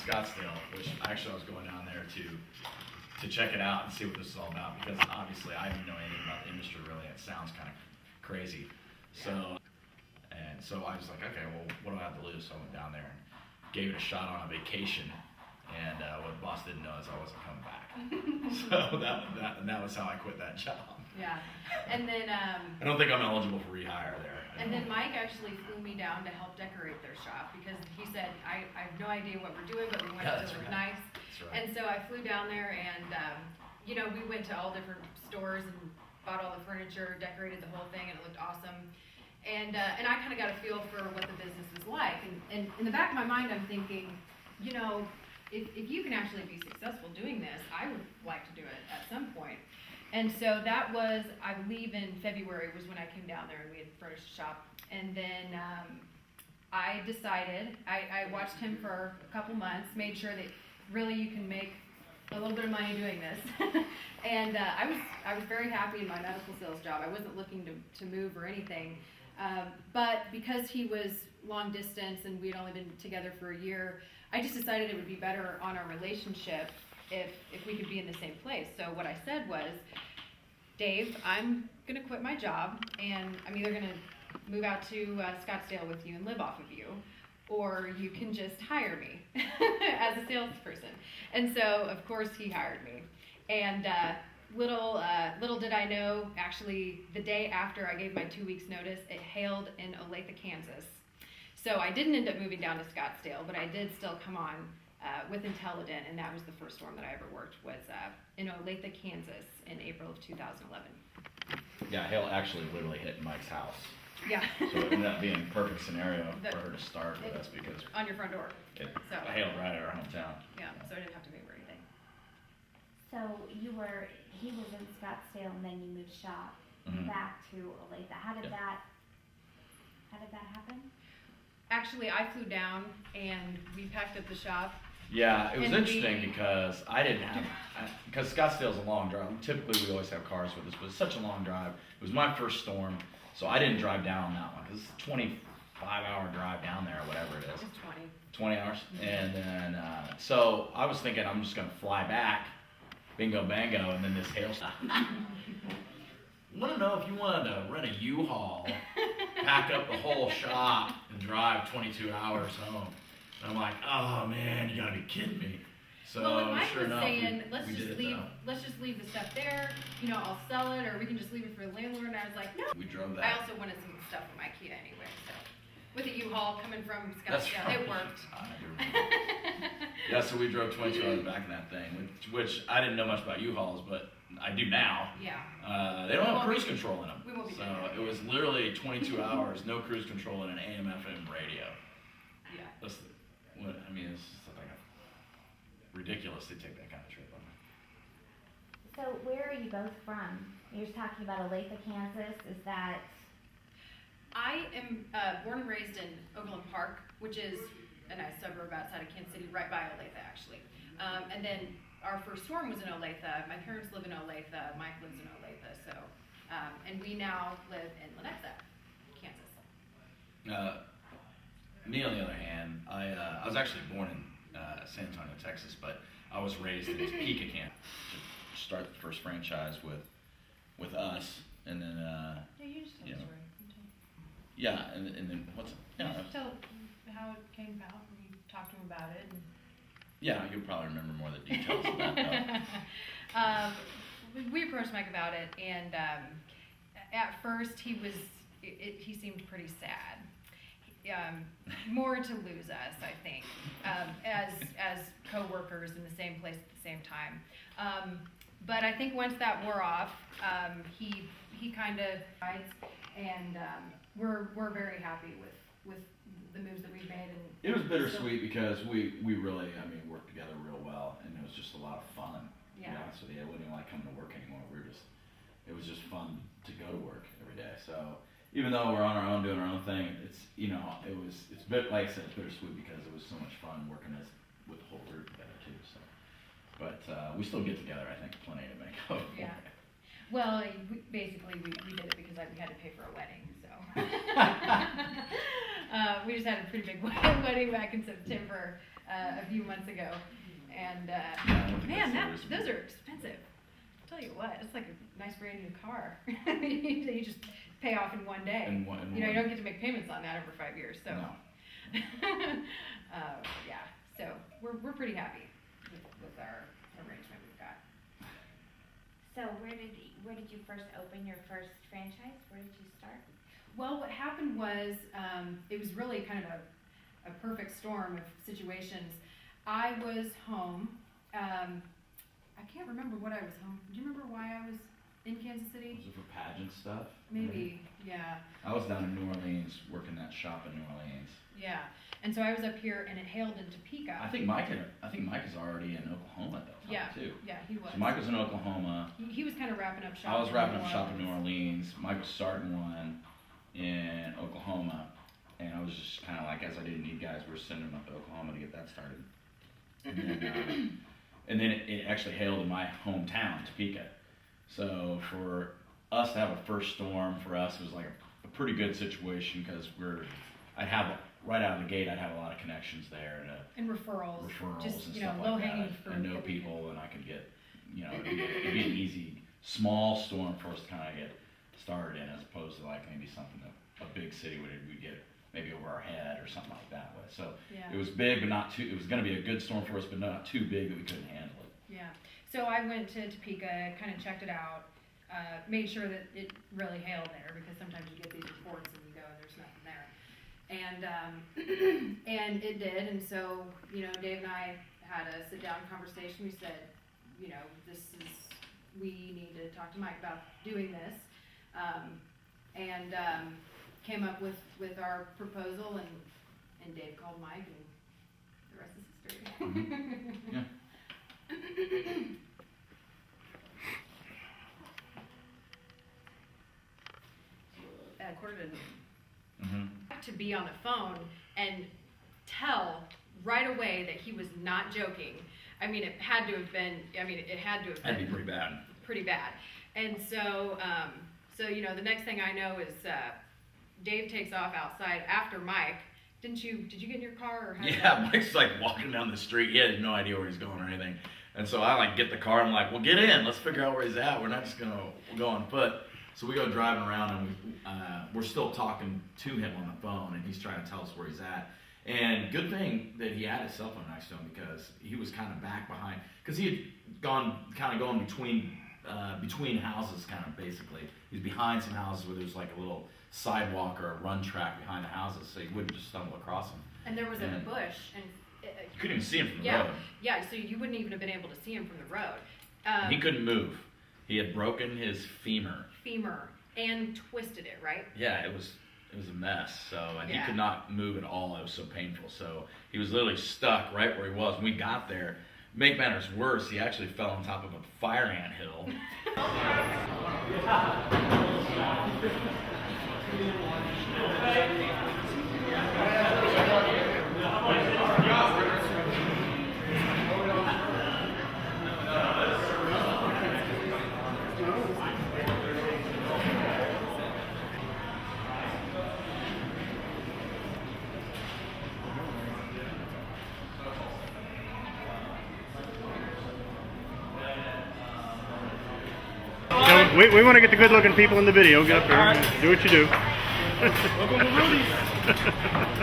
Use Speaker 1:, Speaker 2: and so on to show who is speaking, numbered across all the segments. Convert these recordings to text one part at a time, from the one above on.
Speaker 1: Scottsdale, which actually I was going down there to check it out and see what this is all about, because obviously I didn't know anything about the industry really. It sounds kind of crazy. So I was like, okay, well, what do I have to lose? So I went down there and gave it a shot on a vacation. And what the boss didn't know is I wasn't coming back. So that was how I quit that job.
Speaker 2: Yeah. And then
Speaker 1: I don't think I'm eligible for rehire there.
Speaker 2: and then Mike actually flew me down to help decorate their shop, because he said, I have no idea what we're doing, but we want it to look nice.
Speaker 1: That's right.
Speaker 2: And so I flew down there, and you know, we went to all different stores and bought all the furniture, decorated the whole thing, and it looked awesome. And I kind of got a feel for what the business is like. And in the back of my mind, I'm thinking, you know, if you can actually be successful doing this, I would like to do it at some point. And so that was, I believe in February was when I came down there and we had furnished a shop. And then I decided, I watched him for a couple months, made sure that really you can make a little bit of money doing this. And I was very happy in my medical sales job. I wasn't looking to move or anything. But because he was long distance and we had only been together for a year, I just decided it would be better on our relationship if we could be in the same place. So what I said was, Dave, I'm gonna quit my job and I'm either gonna move out to Scottsdale with you and live off of you, or you can just hire me as a salesperson. And so of course he hired me. And little did I know, actually the day after I gave my 2 weeks notice, it hailed in Olathe, Kansas. So I didn't end up moving down to Scottsdale, but I did still come on with Intelligent, and that was the first storm that I ever worked, was in Olathe, Kansas in April of 2011.
Speaker 1: Yeah, hail actually literally hit Mike's house.
Speaker 2: Yeah.
Speaker 1: So it ended up being a perfect scenario for her to start with us, because
Speaker 2: on your front door.
Speaker 1: It
Speaker 2: So
Speaker 1: hailed right at our hometown.
Speaker 2: yeah, so I didn't have to move or anything.
Speaker 3: So he was in Scottsdale and then you moved shop back to Olathe. How did that happen?
Speaker 2: Actually, I flew down and we packed up the shop.
Speaker 1: Yeah, it was
Speaker 2: And
Speaker 1: interesting because I didn't have, because Scottsdale's a long drive. Typically, we always have cars with us, but it's such a long drive. It was my first storm, so I didn't drive down on that one, because it's a 25-hour drive down there, or whatever it is.
Speaker 2: It's
Speaker 1: 20 hours. And then, so I was thinking I'm just going to fly back, bingo bango, and then this hailstorm. Want to know if you wanted to rent a U-Haul, pack up the whole shop, and drive 22 hours home. And I'm like, oh man, you gotta be kidding me. So
Speaker 2: well, and Mike
Speaker 1: sure
Speaker 2: was
Speaker 1: enough,
Speaker 2: saying,
Speaker 1: we did it,
Speaker 2: let's just leave the stuff there. You know, I'll sell it, or we can just leave it for the landlord. And I was like, no.
Speaker 1: We drove that.
Speaker 2: I also wanted some stuff from IKEA anyway, so with a U-Haul coming from
Speaker 1: That's
Speaker 2: Scottsdale,
Speaker 1: right.
Speaker 2: it worked.
Speaker 1: Yeah, so we drove 22 hours back in that thing, which I didn't know much about U-Hauls, but I do now.
Speaker 2: Yeah.
Speaker 1: They don't have cruise control in them.
Speaker 2: We won't be
Speaker 1: so
Speaker 2: doing that.
Speaker 1: it was literally 22 hours, no cruise control, and an AM/FM radio.
Speaker 2: Yeah.
Speaker 1: That's I mean, it's just like ridiculous to take that kind of trip on.
Speaker 3: So where are you both from? You're talking about Olathe, Kansas. Is that?
Speaker 2: I am born and raised in Overland Park, which is a nice suburb outside of Kansas City, right by Olathe, actually. And then our first storm was in Olathe. My parents live in Olathe. Mike lives in Olathe. So, and we now live in Lenexa, Kansas.
Speaker 1: Me, on the other hand, I was actually born in San Antonio, Texas, but I was raised in Topeka, Kansas. To start the first franchise with us, and then
Speaker 2: Yeah, you just tell the story.
Speaker 1: yeah, and then what's
Speaker 2: Just tell how it came about. You talked to him about it. And
Speaker 1: yeah, you'll probably remember more of the details of that.
Speaker 2: We approached Mike about it, and at first he seemed pretty sad. More to lose us, I think, as co-workers in the same place at the same time. But I think once that wore off, he kind of rides, and we're very happy with the moves that we've made. And
Speaker 1: It was bittersweet because we really, worked together real well, and it was just a lot of fun.
Speaker 2: Yeah.
Speaker 1: To be honest with you, I wouldn't even like coming to work anymore. It was just fun to go to work every day. So even though we're on our own doing our own thing, it's like I said, it's bittersweet because it was so much fun working with the whole group together too. So, but we still get together, I think, plenty to make up.
Speaker 2: Yeah. Well, basically we did it because we had to pay for a wedding, so. We just had a pretty big wedding back in September. a few months ago. And
Speaker 1: I don't think
Speaker 2: man,
Speaker 1: that's the reason.
Speaker 2: those are expensive. I'll tell you what, it's like a nice brand new car. You just pay off in one day. You don't get to make payments on that over 5 years. So
Speaker 1: No.
Speaker 2: yeah, so we're pretty happy with our arrangement we've got.
Speaker 3: So where did you first open your first franchise? Where did you start?
Speaker 2: Well, what happened was, it was really kind of a perfect storm of situations. I was home, I can't remember what I was home, do you remember why I was in Kansas City?
Speaker 1: Was it for pageant stuff?
Speaker 2: Maybe, yeah,
Speaker 1: I was down in New Orleans working that shop in New Orleans.
Speaker 2: yeah, and so I was up here and it hailed in Topeka.
Speaker 1: I think Mike is already in Oklahoma at that time too.
Speaker 2: Yeah, he was.
Speaker 1: So Mike was in Oklahoma.
Speaker 2: He was kind of wrapping up shop.
Speaker 1: I was wrapping
Speaker 2: in
Speaker 1: up shop in New
Speaker 2: Orleans.
Speaker 1: Orleans. Mike was starting one in Oklahoma, and I was just kind of like, as I didn't need guys, we were sending them up to Oklahoma to get that started. And then it actually hailed in my hometown, Topeka. So for us to have a first storm, for us it was like a pretty good situation because right out of the gate, I'd have a lot of connections there
Speaker 2: And referrals. Just,
Speaker 1: and
Speaker 2: you know,
Speaker 1: stuff
Speaker 2: low
Speaker 1: like
Speaker 2: hanging
Speaker 1: that,
Speaker 2: fruit.
Speaker 1: and know people, and I could get, it'd be an easy small storm for us to kind of get started in, as opposed to like maybe something that a big city we'd get maybe over our head or something like that with. So
Speaker 2: Yeah.
Speaker 1: it was big, but not too. It was going to be a good storm for us, but not too big that we couldn't handle it.
Speaker 2: Yeah, so I went to Topeka, kind of checked it out, made sure that it really hailed there, because sometimes you get these reports and you go, there's nothing there. And and it did, and so, Dave and I had a sit-down conversation. We said, we need to talk to Mike about doing this, and came up with our proposal, and Dave called Mike, and the rest is history.
Speaker 1: Mm-hmm. Yeah.
Speaker 2: Quarterton
Speaker 1: Mm-hmm.
Speaker 2: to be on the phone and tell right away that he was not joking. I mean, it had to have been.
Speaker 1: That'd be pretty bad.
Speaker 2: Pretty bad. And so, the next thing I know is Dave takes off outside after Mike. Did you get in your car or how did
Speaker 1: Yeah,
Speaker 2: that?
Speaker 1: Mike's like walking down the street. He had no idea where he's going or anything. And so I like get the car. I'm like, well, get in. Let's figure out where he's at. We're not just gonna go on foot. So we go driving around, and we're still talking to him on the phone, and he's trying to tell us where he's at. And good thing that he had his cell phone next to him, because he was kind of back behind, because he had going between houses, kind of basically. He's behind some houses where there's like a little sidewalk or a run track behind the houses, so you wouldn't just stumble across him.
Speaker 2: And there was a bush, and
Speaker 1: You couldn't even see him from the
Speaker 2: yeah,
Speaker 1: road.
Speaker 2: yeah. So you wouldn't even have been able to see him from the road.
Speaker 1: He couldn't move. He had broken his femur.
Speaker 2: And twisted it, right?
Speaker 1: Yeah, it was a mess. So, and
Speaker 2: Yeah.
Speaker 1: he could not move at all. It was so painful. So he was literally stuck right where he was. When we got there, make matters worse, he actually fell on top of a fire ant hill.
Speaker 4: We want to get the good-looking people in the video. Get up there and do what you do.
Speaker 5: Welcome to Rudy's.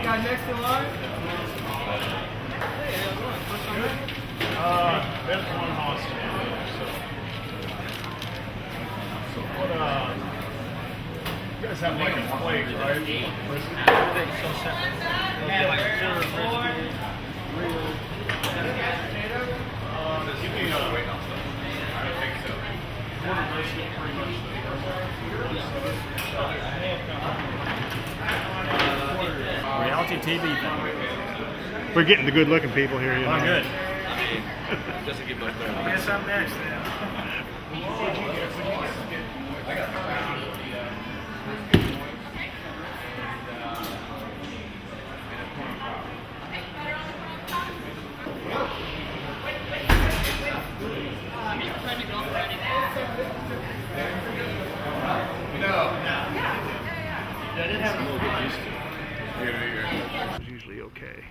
Speaker 5: Guy next in line.
Speaker 4: There's one house. So what, you guys have like a plate, right? Give me a wait on stuff. I think so. Quarter brisket, pretty much.
Speaker 5: Reality TV thing.
Speaker 4: We're getting the good-looking people here.
Speaker 5: Oh, good.
Speaker 1: Just to get back there.
Speaker 5: Guess I'm next then.
Speaker 4: Usually okay.